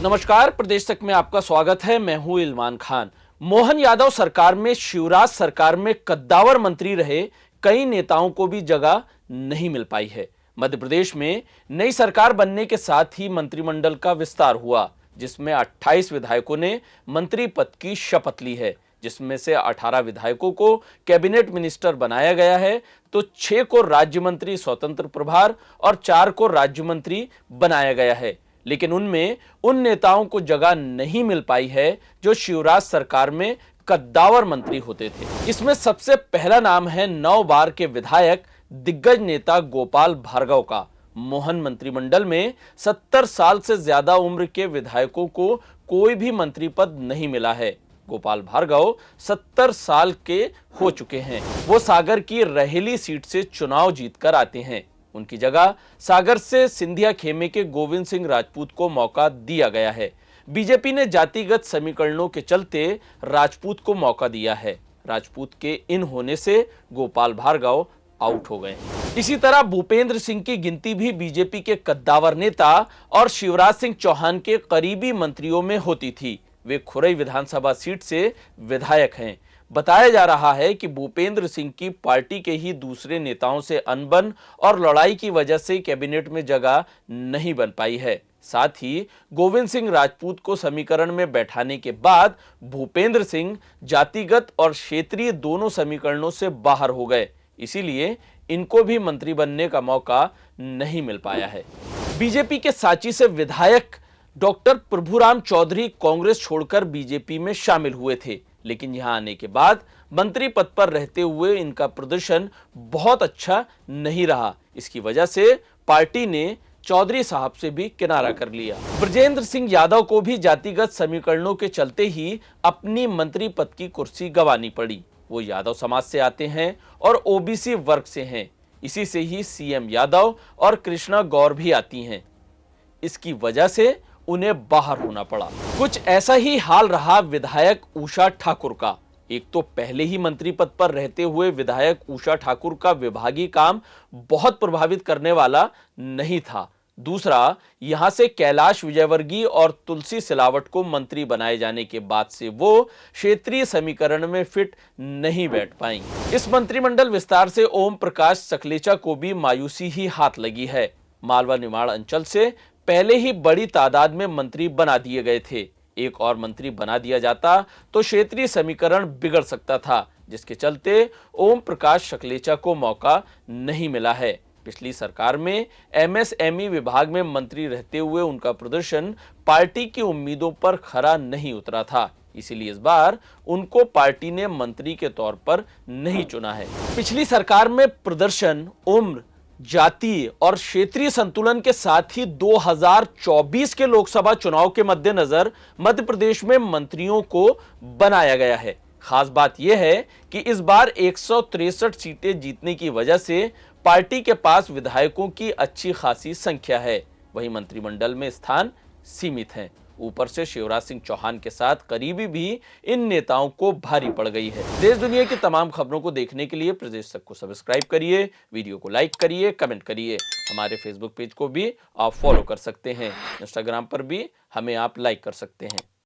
नमस्कार, प्रदेश तक में आपका स्वागत है। मैं हूं इल्मान खान। मोहन यादव सरकार में, शिवराज सरकार में कद्दावर मंत्री रहे कई नेताओं को भी जगह नहीं मिल पाई है। मध्य प्रदेश में नई सरकार बनने के साथ ही मंत्रिमंडल का विस्तार हुआ, जिसमें 28 विधायकों ने मंत्री पद की शपथ ली है, जिसमें से 18 विधायकों को कैबिनेट मिनिस्टर बनाया गया है, तो 6 को राज्य मंत्री स्वतंत्र प्रभार और 4 को राज्य मंत्री बनाया गया है। लेकिन उनमें उन नेताओं को जगह नहीं मिल पाई है जो शिवराज सरकार में कद्दावर मंत्री होते थे। इसमें सबसे पहला नाम है 9 बार के विधायक दिग्गज नेता गोपाल भार्गव का। मोहन मंत्रिमंडल में 70 साल से ज्यादा उम्र के विधायकों को कोई भी मंत्री पद नहीं मिला है। गोपाल भार्गव 70 साल के हो चुके हैं। वो सागर की रहेली सीट से चुनाव जीतकर आते हैं। उनकी जगह सागर से सिंधिया खेमे के गोविंद सिंह राजपूत को मौका दिया गया है। बीजेपी ने जातिगत समीकरणों के चलते राजपूत को मौका दिया है। राजपूत के इन होने से गोपाल भार्गव आउट हो गए। इसी तरह भूपेंद्र सिंह की गिनती भी बीजेपी के कद्दावर नेता और शिवराज सिंह चौहान के करीबी मंत्रियों में होती थी। वे खुरई विधानसभा सीट से विधायक हैं। बताया जा रहा है कि भूपेंद्र सिंह की पार्टी के ही दूसरे नेताओं से अनबन और लड़ाई की वजह से कैबिनेट में जगह नहीं बन पाई है। साथ ही गोविंद सिंह राजपूत को समीकरण में बैठाने के बाद भूपेंद्र सिंह जातिगत और क्षेत्रीय दोनों समीकरणों से बाहर हो गए, इसीलिए इनको भी मंत्री बनने का मौका नहीं मिल पाया है। बीजेपी के सांची से विधायक डॉक्टर प्रभुराम चौधरी कांग्रेस छोड़कर बीजेपी में शामिल हुए थे, लेकिन यहां आने के बाद मंत्री पद पर रहते हुए इनका प्रदर्शन बहुत अच्छा नहीं रहा। इसकी वजह से पार्टी ने चौधरी साहब से भी किनारा कर लिया। ब्रजेंद्र सिंह यादव को भी जातिगत समीकरणों के चलते ही अपनी मंत्री पद की कुर्सी गंवानी पड़ी। वो यादव समाज से आते हैं और ओबीसी वर्ग से हैं। इसी से ही सीएम यादव और कृष्णा गौर भी आती हैं। इसकी वजह से उन्हें बाहर होना पड़ा। कुछ ऐसा ही हाल रहा विधायक उषा ठाकुर का। एक तो पहले ही मंत्री पद पर रहते हुए विधायक उषा ठाकुर का विभागीय काम बहुत प्रभावित करने वाला नहीं था। दूसरा, यहां से कैलाश विजयवर्गीय और तुलसी सिलावट को मंत्री बनाए जाने के बाद से वो क्षेत्रीय समीकरण में फिट नहीं बैठ पाई। इस मंत्रिमंडल विस्तार से ओम प्रकाश सकलेचा को भी मायूसी ही हाथ लगी है। मालवा निमाड़ अंचल से पहले ही बड़ी तादाद में मंत्री बना दिए गए थे। एक और मंत्री बना दिया जाता तो क्षेत्रीय समीकरण बिगड़ सकता था, जिसके चलते ओम प्रकाश सकलेचा को मौका नहीं मिला है। पिछली सरकार में एमएसएमई विभाग में मंत्री रहते हुए उनका प्रदर्शन पार्टी की उम्मीदों पर खरा नहीं उतरा था, इसीलिए इस बार उनको पार्टी ने मंत्री के तौर पर नहीं चुना है। पिछली सरकार में प्रदर्शन, उम्र, जातीय और क्षेत्रीय संतुलन के साथ ही 2024 के लोकसभा चुनाव के मद्देनजर मध्य प्रदेश में मंत्रियों को बनाया गया है। खास बात यह है कि इस बार 163 सीटें जीतने की वजह से पार्टी के पास विधायकों की अच्छी खासी संख्या है। वहीं मंत्रिमंडल में स्थान सीमित हैं। ऊपर से शिवराज सिंह चौहान के साथ करीबी भी इन नेताओं को भारी पड़ गई है। देश दुनिया की तमाम खबरों को देखने के लिए प्रदेश तक को सब्सक्राइब करिए, वीडियो को लाइक करिए, कमेंट करिए। हमारे फेसबुक पेज को भी आप फॉलो कर सकते हैं। इंस्टाग्राम पर भी हमें आप लाइक कर सकते हैं।